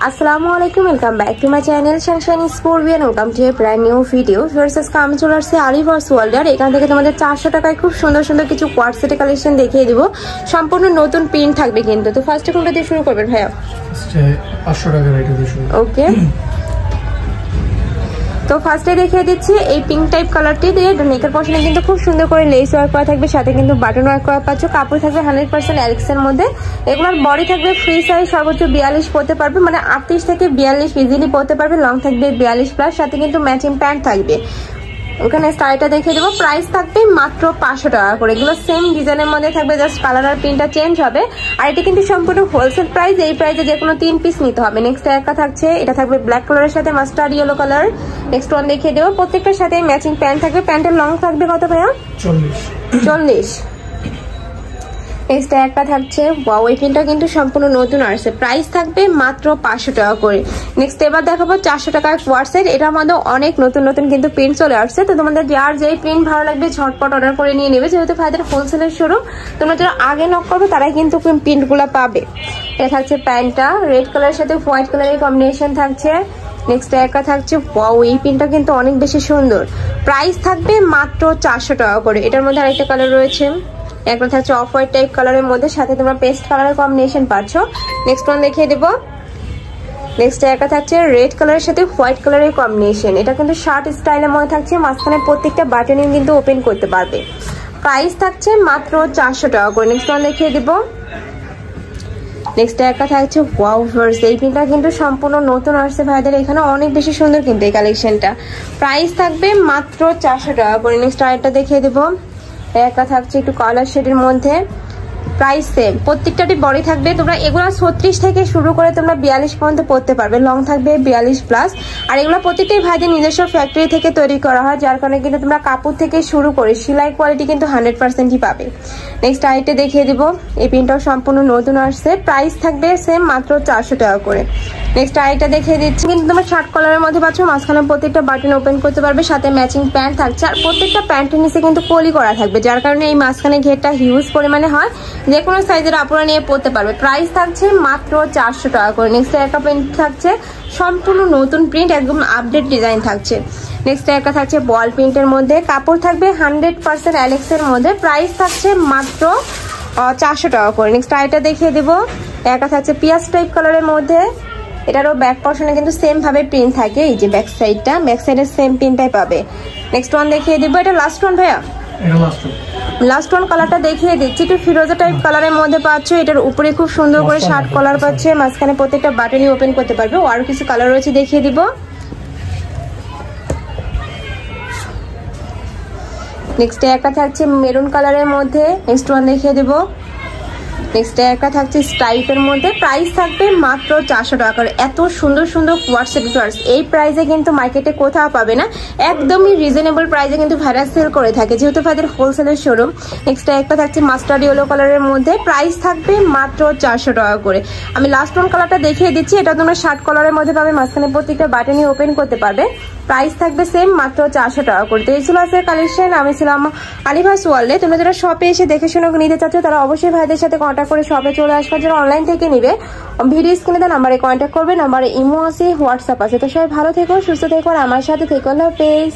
আসসালামু আলাইকুম, welcome back to my channel Sunshine scorpion. Welcome to A brand new video. Viewers, আমি চলে আসছি আলিভার্স ওয়ার্ল্ডের। এখান থেকে তোমাদের 400 টাকায় খুব সুন্দর সুন্দর কিছু কোয়ার্ট সেটের কালেকশন দেখিয়ে দিব। সম্পূর্ণ নতুন প্রিন্ট থাকবে কিন্তু। তো ফার্স্টে কোনটা দিয়ে শুরু করবেন ভাইয়া? 500 টাকার এটা দিয়ে শুরু। ওকে, তো ফার্স্টে দেখিয়ে দিচ্ছি এই পিঙ্ক টাইপ কালারটি দিয়ে। নেকের পশনে কিন্তু খুব সুন্দর করে লেস ওয়ার্ক করা থাকবে, সাথে কিন্তু বাটন ওয়ার্ক করা পাচ্ছ। কাপড় থাকবে 100% অ্যালেক্সের মধ্যে। এগুলোর বডি থাকবে ফ্রি সাইজ, সর্বোচ্চ 42 পরতে পারবে, মানে 38 থেকে 42 ইজিলি পরতে পারবে। লং থাকবে 42+, সাথে কিন্তু ম্যাচিং প্যান্ট থাকবে। ওখানে স্টাইলটা দেখিয়ে দেবো। প্রাইস থাকবে মাত্র 500 টাকা করে। এগুলো সেম ডিজাইনের মধ্যে থাকবে, জাস্ট কালার আর প্রিন্টটা চেঞ্জ হবে। আর এটা কিন্তু সম্পূর্ণ হোলসেল প্রাইস। এই প্রাইসে যে কোনো 3 পিস নিতে হবে। নেক্সট একটা থাকছে, এটা থাকবে ব্ল্যাক কালারের সাথে mustard yellow colour. Next one দেখিয়ে দেবো। প্রত্যেকটার সাথে ম্যাচিং প্যান্ট থাকবে। প্যান্টের লং থাকবে কত ভাইয়া? 40। নেক্সট একটা থাকছে, ওয়াও, এই প্রিন্টটা কিন্তু সম্পূর্ণ নতুন আসছে। প্রাইস থাকবে মাত্র 500 টাকা করে। নেক্সট এবার দেখাবো 400 টাকার কোয়ার্ট সেট। এটার মধ্যে অনেক নতুন নতুন কিন্তু প্রিন্ট চলে আসছে। তো তোমাদের যার যেই প্রিন্ট ভালো লাগবে ঝটপট অর্ডার করে নিয়ে নেবে, যেহেতু ভাইদের হোলসেলের শোরুম। তোমরা যারা আগে নক করবে তারাই কিন্তু প্রিন্টগুলো পাবে। এটা থাকছে প্যান্টটা রেড কালারের সাথে হোয়াইট কালারের কম্বিনেশন থাকছে। নেক্সট একটা থাকছে, ওয়াও, এই প্রিন্টটা কিন্তু অনেক বেশি সুন্দর। প্রাইস থাকবে মাত্র 400 টাকা করে। এটার মধ্যে আরেকটা কালার রয়েছে, একটা থাকছে অফ হোয়াইট টাইপ কালারের মধ্যে, সাথে তোমরা পেস্ট কালারের কম্বিনেশন পাচ্ছ। নেক্সট ওয়ান দেখিয়ে দেবো। নেক্সট একটা থাকছে রেড কালারের সাথে হোয়াইট কালারের কম্বিনেশন। এটা কিন্তু শার্ট স্টাইলের মধ্যে থাকছে, মাঝখানে প্রত্যেকটা বাটনিং কিন্তু ওপেন করতে পারবে। প্রাইস থাকছে মাত্র 400 টাকা করে। নেক্সট ওয়ান দেখিয়ে দেবো। নেক্সট একটা থাকছে, ওয়াও ভার্স, এই প্রিন্টটা কিন্তু সম্পূর্ণ নতুন আসছে ভাইদের। এখানে অনেক বেশি সুন্দর কিন্তু এই কালেকশনটা। প্রাইস থাকবে মাত্র 400 টাকা করে। নেক্সট আরেকটা দেখিয়ে দেবো। একটা থাকছে একটু কালার শেডের মধ্যে। প্রাইস সেম, প্রত্যেকটারই বডি থাকবে। তোমরা এগুলো 36 থেকে শুরু করে তোমরা 42 পর্যন্ত পরতে পারবে। লং থাকবে 42+। আর এগুলো প্রত্যেকটাই ভাইদের নিজস্ব ফ্যাক্টরি থেকে তৈরি করা হয়, যার কারণে কিন্তু তোমরা কাপড় থেকে শুরু করে সেলাই কোয়ালিটি কিন্তু 100%ই পাবে। নেক্সট আরেকটা দেখিয়ে দিব। এই প্রিন্টটাও সম্পূর্ণ নতুন আসছে। প্রাইস থাকবে সেম, মাত্র 400 টাকা করে। নেক্সট আরেকটা দেখিয়ে দিচ্ছি, কিন্তু তোমরা শার্ট কালারের মধ্যে পাচ্ছ। মাঝখানে প্রত্যেকটা বাটন ওপেন করতে পারবে, সাথে ম্যাচিং প্যান্ট থাকছে। আর প্রত্যেকটা প্যান্টের নিচে কিন্তু কলি করা থাকবে, যার কারণে এই মাঝখানে ঘেরটা হিউজ পরিমাণে হয়। যে কোনো সাইজের আপুরা নিয়ে পরতে পারবে। প্রাইস থাকছে মাত্র 400 টাকা করে। নেক্সট একটা প্রিন্ট থাকছে, সম্পূর্ণ নতুন প্রিন্ট, একদম আপডেট ডিজাইন থাকছে। নেক্সট একটা থাকছে বল প্রিন্টের মধ্যে। কাপড় থাকবে 100% অ্যালেক্সের মধ্যে। প্রাইস থাকছে মাত্র 400 টাকা করে। নেক্সট আইটা দেখিয়ে দেবো। একটা থাকছে পিয়াজ টাইপ কালারের মধ্যে। এটারও ব্যাক পর্শনে কিন্তু সেম ভাবে প্রিন্ট থাকে। এই যে ব্যাক সাইডের সেম প্রিন্টটাই পাবে। নেক্সট ওয়ান দেখিয়ে দিব। এটা লাস্ট ওয়ান ভাইয়া? লাস্ট ওয়ান কালারটা দেখিয়ে দিচ্ছি। একটু ফিরোজা টাইপ কালারের মধ্যে পাচ্ছ। এটার উপরে খুব সুন্দর করে শার্ট কলার পাচ্ছে, মাঝখানে প্রত্যেকটা বাটনই ওপেন করতে পারবে। আরো কিছু কালার রয়েছে, দেখিয়ে দিব। নেক্সট একটা থাকছে মেরুন কালারের মধ্যে। নেক্সট ওয়ান দেখিয়ে দিব। নেক্সট একটা থাকছে স্ট্রাইপের মধ্যে। প্রাইস থাকবে মাত্র 400 টাকা করে। এত সুন্দর সুন্দর হোয়াটসঅ্যাপ ড্রেস এই প্রাইসে কিন্তু মার্কেটে কোথাও পাবে না। একদমই রিজনেবল প্রাইসে কিন্তু ভাইরা সেল করে থাকে, যেহেতু ভাইদের হোলসেলের শোরুম। নেক্সট একটা থাকছে মাস্টার্ড ইয়েলো কালারের মধ্যে। প্রাইস থাকবে মাত্র 400 টাকা করে। আমি লাস্ট ওয়ান কালারটা দেখিয়ে দিচ্ছি। এটা তোমরা শার্ট কালারের মধ্যে পাবে, মাঝখানে প্রত্যেকটা বাটনই ওপেন করতে পারবে। প্রাইস থাকবে সেম, মাত্র 400 টাকা করে। তো এই ছিল আজকের কালেকশন। আমি ছিলাম আলিভার্স ওয়ার্ল্ডে। তোমরা যারা শপে এসে দেখে শুনে নিতে চাচ্ছ তারা অবশ্যই ভাইদের সাথে কন্ট্যাক্ট করে শপে চলে আসবে। যারা অনলাইন থেকে নিবে ভিডিও স্ক্রিনে দেওয়া নাম্বারে কন্ট্যাক্ট করবে। নাম্বারে ইমো আছে, হোয়াটসঅ্যাপ আছে। তো সবাই ভালো থেকো, সুস্থ থেকো, আর আমার সাথে থেকো। আল্লাহ হাফেজ।